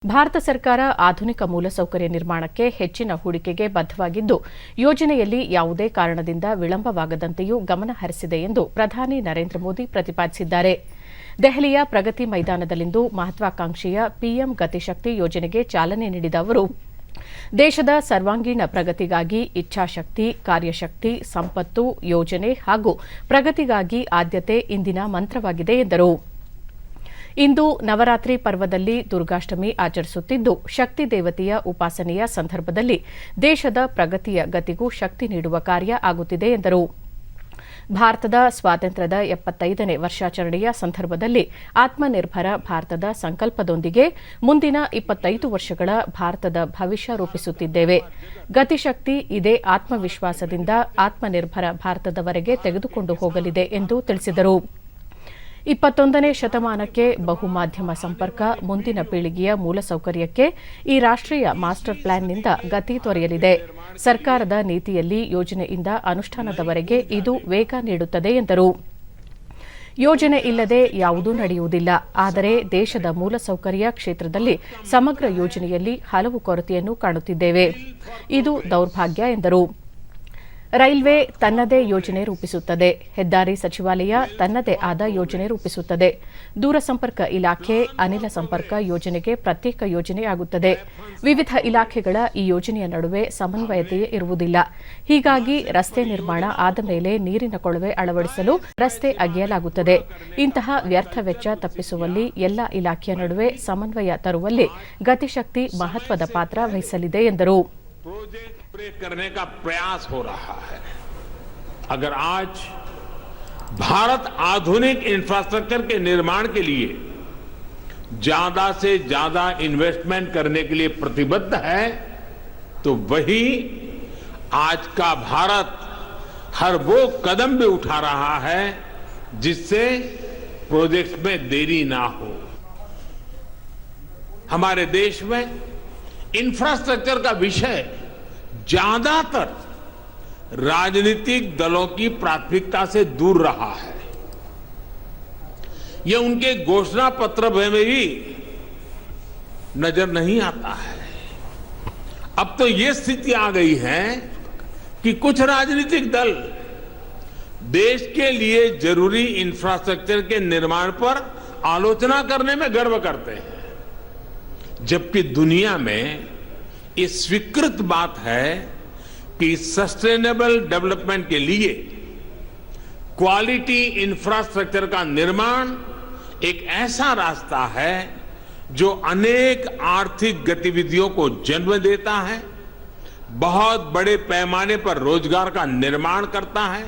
ಭಾರತ ಸರ್ಕಾರ ಆಧುನಿಕ ಮೂಲಸೌಕರ್ಯ ನಿರ್ಮಾಣಕ್ಕೆ ಹೆಚ್ಚಿನ ಹೂಡಿಕೆಗೆ ಬದ್ಧವಾಗಿದ್ದು, ಯೋಜನೆಯಲ್ಲಿ ಯಾವುದೇ ಕಾರಣದಿಂದ ವಿಳಂಬವಾಗದಂತೆಯೂ ಗಮನ ಹರಿಸಿದೆ ಎಂದು ಪ್ರಧಾನಿ ನರೇಂದ್ರ ಮೋದಿ ಪ್ರತಿಪಾದಿಸಿದ್ದಾರೆ. ದೆಹಲಿಯ ಪ್ರಗತಿ ಮೈದಾನದಲ್ಲಿಂದು ಮಹತ್ವಾಕಾಂಕ್ಷೆಯ ಪಿಎಂ ಗತಿಶಕ್ತಿ ಯೋಜನೆಗೆ ಚಾಲನೆ ನೀಡಿದ ಅವರು, ದೇಶದ ಸರ್ವಾಂಗೀಣ ಪ್ರಗತಿಗಾಗಿ ಇಚ್ಛಾಶಕ್ತಿ, ಕಾರ್ಯಶಕ್ತಿ, ಸಂಪತ್ತು, ಯೋಜನೆ ಹಾಗೂ ಪ್ರಗತಿಗಾಗಿ ಆದ್ಯತೆ ಇಂದಿನ ಮಂತ್ರವಾಗಿದೆ ಎಂದರು. ಇಂದು ನವರಾತ್ರಿ ಪರ್ವದಲ್ಲಿ ದುರ್ಗಾಷ್ಟಮಿ ಆಚರಿಸುತ್ತಿದ್ದು, ಶಕ್ತಿ ದೇವತೆಯ ಉಪಾಸನೆಯ ಸಂದರ್ಭದಲ್ಲಿ ದೇಶದ ಪ್ರಗತಿಯ ಗತಿಗೂ ಶಕ್ತಿ ನೀಡುವ ಕಾರ್ಯ ಆಗುತ್ತಿದೆ ಎಂದರು. ಭಾರತದ ಸ್ವಾತಂತ್ರ್ಯದ 75ನೇ ವರ್ಷಾಚರಣೆಯ ಸಂದರ್ಭದಲ್ಲಿ ಆತ್ಮನಿರ್ಭರ ಭಾರತದ ಸಂಕಲ್ಪದೊಂದಿಗೆ ಮುಂದಿನ 25 ವರ್ಷಗಳ ಭಾರತದ ಭವಿಷ್ಯ ರೂಪಿಸುತ್ತಿದ್ದೇವೆ. ಗತಿಶಕ್ತಿ ಇದೇ ಆತ್ಮವಿಶ್ವಾಸದಿಂದ ಆತ್ಮನಿರ್ಭರ ಭಾರತದವರೆಗೆ ತೆಗೆದುಕೊಂಡು ಹೋಗಲಿದೆ ಎಂದು ತಿಳಿಸಿದರು. 21ನೇ ಶತಮಾನಕ್ಕೆ ಬಹುಮಾಧ್ಯಮ ಸಂಪರ್ಕ, ಮುಂದಿನ ಪೀಳಿಗೆಯ ಮೂಲಸೌಕರ್ಯಕ್ಕೆ ಈ ರಾಷ್ಟ್ರೀಯ ಮಾಸ್ಟರ್ ಪ್ಲಾನ್ನಿಂದ ಗತಿ ದೊರೆಯಲಿದೆ. ಸರ್ಕಾರದ ನೀತಿಯಲ್ಲಿ ಯೋಜನೆಯಿಂದ ಅನುಷ್ಠಾನದವರೆಗೆ ಇದು ವೇಗ ನೀಡುತ್ತದೆ ಎಂದರು. ಯೋಜನೆ ಇಲ್ಲದೆ ಯಾವುದೂ ನಡೆಯುವುದಿಲ್ಲ. ಆದರೆ ದೇಶದ ಮೂಲಸೌಕರ್ಯ ಕ್ಷೇತ್ರದಲ್ಲಿ ಸಮಗ್ರ ಯೋಜನೆಯಲ್ಲಿ ಹಲವು ಕೊರತೆಯನ್ನು ಕಾಣುತ್ತಿದ್ದೇವೆ. ಇದು ದೌರ್ಭಾಗ್ಯ ಎಂದರು. ರೈಲ್ವೆ ತನ್ನದೇ ಯೋಜನೆ ರೂಪಿಸುತ್ತದೆ. ಹೆದ್ದಾರಿ ಸಚಿವಾಲಯ ತನ್ನದೇ ಆದ ಯೋಜನೆ ರೂಪಿಸುತ್ತದೆ. ದೂರಸಂಪರ್ಕ ಇಲಾಖೆ ಅನಿಲ ಸಂಪರ್ಕ ಯೋಜನೆಗೆ ಪ್ರತ್ಯೇಕ ಯೋಜನೆಯಾಗುತ್ತದೆ. ವಿವಿಧ ಇಲಾಖೆಗಳ ಈ ಯೋಜನೆಯ ನಡುವೆ ಸಮನ್ವಯತೆ ಇರುವುದಿಲ್ಲ. ಹೀಗಾಗಿ ರಸ್ತೆ ನಿರ್ಮಾಣ ಆದ ಮೇಲೆ ನೀರಿನ ಕೊಳವೆ ಅಳವಡಿಸಲು ರಸ್ತೆ ಅಗೆಯಲಾಗುತ್ತದೆ. ಇಂತಹ ವ್ಯರ್ಥ ವೆಚ್ಚ ತಪ್ಪಿಸುವಲ್ಲಿ ಎಲ್ಲ ಇಲಾಖೆಯ ನಡುವೆ ಸಮನ್ವಯ ತರುವಲ್ಲಿ ಗತಿಶಕ್ತಿ ಮಹತ್ವದ ಪಾತ್ರ ವಹಿಸಲಿದೆ ಎಂದರು. करने का प्रयास हो रहा है. अगर आज भारत आधुनिक इंफ्रास्ट्रक्चर के निर्माण के लिए ज्यादा से ज्यादा इन्वेस्टमेंट करने के लिए प्रतिबद्ध है, तो वही आज का भारत हर वो कदम भी उठा रहा है जिससे प्रोजेक्ट्स में देरी ना हो. हमारे देश में इंफ्रास्ट्रक्चर का विषय ज्यादातर राजनीतिक दलों की प्राथमिकता से दूर रहा है. ये उनके घोषणा पत्र में भी नजर नहीं आता है. अब तो ये स्थिति आ गई है कि कुछ राजनीतिक दल देश के लिए जरूरी इंफ्रास्ट्रक्चर के निर्माण पर आलोचना करने में गर्व करते हैं, जबकि दुनिया में ये स्वीकृत बात है कि सस्टेनेबल डेवलपमेंट के लिए क्वालिटी इंफ्रास्ट्रक्चर का निर्माण एक ऐसा रास्ता है जो अनेक आर्थिक गतिविधियों को जन्म देता है, बहुत बड़े पैमाने पर रोजगार का निर्माण करता है.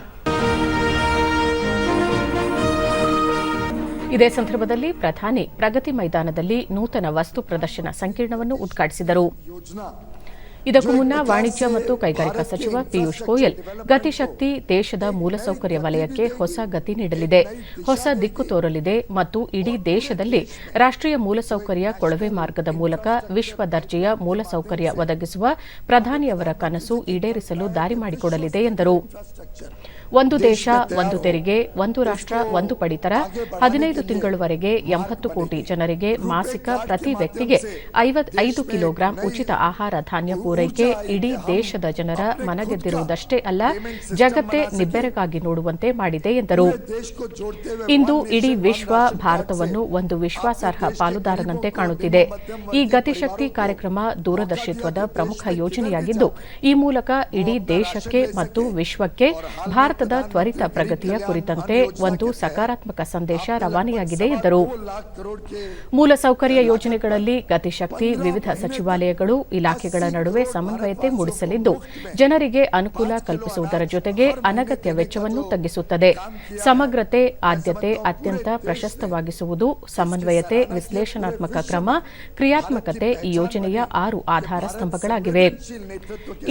ಇದೇ ಸಂದರ್ಭದಲ್ಲಿ ಪ್ರಧಾನಿ ಪ್ರಗತಿ ಮೈದಾನದಲ್ಲಿ ನೂತನ ವಸ್ತು ಪ್ರದರ್ಶನ ಸಂಕೀರ್ಣವನ್ನು ಉದ್ಘಾಟಿಸಿದರು. ಇದಕ್ಕೂ ಮುನ್ನ ವಾಣಿಜ್ಯ ಮತ್ತು ಕೈಗಾರಿಕಾ ಸಚಿವ ಪಿಯೂಷ್ ಗೋಯಲ್, ಗತಿಶಕ್ತಿ ದೇಶದ ಮೂಲಸೌಕರ್ಯ ವಲಯಕ್ಕೆ ಹೊಸ ಗತಿ ನೀಡಲಿದೆ, ಹೊಸ ದಿಕ್ಕು ತೋರಲಿದೆ ಮತ್ತು ಇಡೀ ದೇಶದಲ್ಲಿ ರಾಷ್ಟ್ರೀಯ ಮೂಲಸೌಕರ್ಯ ಕೊಳವೆ ಮಾರ್ಗದ ಮೂಲಕ ವಿಶ್ವ ದರ್ಜೆಯ ಮೂಲಸೌಕರ್ಯ ಒದಗಿಸುವ ಪ್ರಧಾನಿಯವರ ಕನಸು ಈಡೇರಿಸಲು ದಾರಿ ಮಾಡಿಕೊಡಲಿದೆ ಎಂದರು. ಒಂದು ದೇಶ ಒಂದು ತೆರಿಗೆ, ಒಂದು ರಾಷ್ಟ್ರ ಒಂದು ಪಡಿತರ, 15 ತಿಂಗಳುವರೆಗೆ 80 ಕೋಟಿ ಜನರಿಗೆ ಮಾಸಿಕ ಪ್ರತಿ ವ್ಯಕ್ತಿಗೆ 5 ಕಿಲೋಗ್ರಾಂ ಉಚಿತ ಆಹಾರ ಧಾನ್ಯ ಪೂರೈಕೆ ಇಡೀ ದೇಶದ ಜನರ ಮನಗೆದ್ದಿರುವುದಷ್ಟೇ ಅಲ್ಲ, ಜಗತ್ತೇ ನಿಬ್ಬೆರಗಾಗಿ ನೋಡುವಂತೆ ಮಾಡಿದೆ ಎಂದರು. ಇಂದು ಇಡೀ ವಿಶ್ವ ಭಾರತವನ್ನು ಒಂದು ವಿಶ್ವಾಸಾರ್ಹ ಪಾಲುದಾರನಂತೆ ಕಾಣುತ್ತಿದೆ. ಈ ಗತಿಶಕ್ತಿ ಕಾರ್ಯಕ್ರಮ ದೂರದರ್ಶಿತ್ವದ ಪ್ರಮುಖ ಯೋಜನೆಯಾಗಿದ್ದು, ಈ ಮೂಲಕ ಇಡೀ ದೇಶಕ್ಕೆ ಮತ್ತು ವಿಶ್ವಕ್ಕೆ ಭಾರತದ ತ್ವರಿತ ಪ್ರಗತಿಯ ಕುರಿತಂತೆ ಒಂದು ಸಕಾರಾತ್ಮಕ ಸಂದೇಶ ರವಾನೆಯಾಗಿದೆ ಎಂದರು. ಮೂಲಸೌಕರ್ಯ ಯೋಜನೆಗಳಲ್ಲಿ ಗತಿಶಕ್ತಿ ವಿವಿಧ ಸಚಿವಾಲಯಗಳು, ಇಲಾಖೆಗಳ ನಡುವೆ ಸಮನ್ವಯತೆ ಮೂಡಿಸಲಿದ್ದು, ಜನರಿಗೆ ಅನುಕೂಲ ಕಲ್ಪಿಸುವುದರ ಜೊತೆಗೆ ಅನಗತ್ಯ ವೆಚ್ಚವನ್ನು ತಗ್ಗಿಸುತ್ತದೆ. ಸಮಗ್ರತೆ, ಆದ್ಯತೆ ಅತ್ಯಂತ ಪ್ರಶಸ್ತವಾಗಿಸುವುದು, ಸಮನ್ವಯತೆ, ವಿಶ್ಲೇಷಣಾತ್ಮಕ ಕ್ರಮ, ಕ್ರಿಯಾತ್ಮಕತೆ ಈ ಯೋಜನೆಯ 6 ಆಧಾರ ಸ್ತಂಭಗಳಾಗಿವೆ.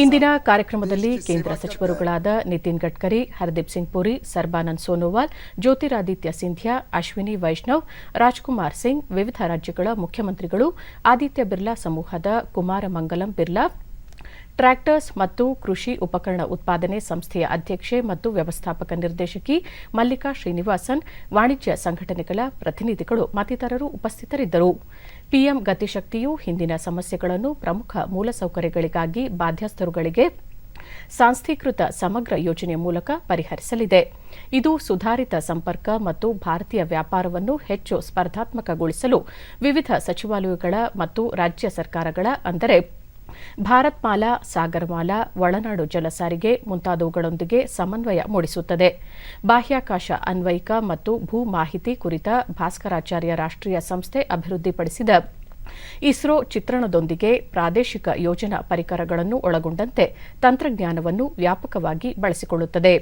ಇಂದಿನ ಕಾರ್ಯಕ್ರಮದಲ್ಲಿ ಕೇಂದ್ರ ಸಚಿವರುಗಳಾದ ನಿತಿನ್ ಗಡ್ಕರಿ, ಹರ್ದೀಪ್ ಸಿಂಗ್ ಪುರಿ, ಸರ್ಬಾನಂದ್ ಸೋನೋವಾಲ್, ಜ್ಯೋತಿರಾದಿತ್ಯ ಸಿಂಧ್ಯಾ, ಅಶ್ವಿನಿ ವೈಷ್ಣವ್, ರಾಜ್ಕುಮಾರ್ ಸಿಂಗ್, ವಿವಿಧ ರಾಜ್ಯಗಳ ಮುಖ್ಯಮಂತ್ರಿಗಳು, ಆದಿತ್ಯ ಬಿರ್ಲಾ ಸಮೂಹದ ಕುಮಾರ ಮಂಗಲಂ ಬಿರ್ಲಾ, ಟ್ರ್ಯಾಕ್ಟರ್ಸ್ ಮತ್ತು ಕೃಷಿ ಉಪಕರಣ ಉತ್ಪಾದನೆ ಸಂಸ್ಥೆಯ ಅಧ್ಯಕ್ಷೆ ಮತ್ತು ವ್ಯವಸ್ಥಾಪಕ ನಿರ್ದೇಶಕಿ ಮಲ್ಲಿಕಾ ಶ್ರೀನಿವಾಸನ್, ವಾಣಿಜ್ಯ ಸಂಘಟನೆಗಳ ಪ್ರತಿನಿಧಿಗಳು ಮತ್ತಿತರರು ಉಪಸ್ಥಿತರಿದ್ದರು. ಪಿಎಂ ಗತಿಶಕ್ತಿಯು ಹಿಂದಿನ ಸಮಸ್ಯೆಗಳನ್ನು ಪ್ರಮುಖ ಮೂಲಸೌಕರ್ಯಗಳಿಗಾಗಿ ಬಾಧ್ಯಸ್ಥರುಗಳಿಗೆ ಸಾಂಸ್ಥೀಕೃತ ಸಮಗ್ರ ಯೋಜನೆಯ ಮೂಲಕ ಪರಿಹರಿಸಲಿದೆ. ಇದು ಸುಧಾರಿತ ಸಂಪರ್ಕ ಮತ್ತು ಭಾರತೀಯ ವ್ಯಾಪಾರವನ್ನು ಹೆಚ್ಚು ಸ್ಪರ್ಧಾತ್ಮಕಗೊಳಿಸಲು ವಿವಿಧ ಸಚಿವಾಲಯಗಳ ಮತ್ತು ರಾಜ್ಯ ಸರ್ಕಾರಗಳ ಅಂದರೆ ಭಾರತ್ ಮಾಲಾ, ಸಾಗರಮಾಲಾ, ಒಳನಾಡು ಜಲಸಾರಿಗೆ ಮುಂತಾದವುಗಳೊಂದಿಗೆ ಸಮನ್ವಯ ಮೂಡಿಸುತ್ತದೆ. ಬಾಹ್ಯಾಕಾಶ ಅನ್ವಯಿಕ ಮತ್ತು ಭೂ ಮಾಹಿತಿ ಕುರಿತ ಭಾಸ್ಕರಾಚಾರ್ಯ ರಾಷ್ಟ್ರೀಯ ಸಂಸ್ಥೆ ಅಭಿವೃದ್ಧಿಪಡಿಸಿದ ಇಸ್ರೋ ಚಿತ್ರಣದೊಂದಿಗೆ ಪ್ರಾದೇಶಿಕ ಯೋಜನಾ ಪರಿಕರಗಳನ್ನು ಒಳಗೊಂಡಂತೆ ತಂತ್ರಜ್ಞಾನವನ್ನು ವ್ಯಾಪಕವಾಗಿ ಬಳಸಿಕೊಳ್ಳುತ್ತದೆ.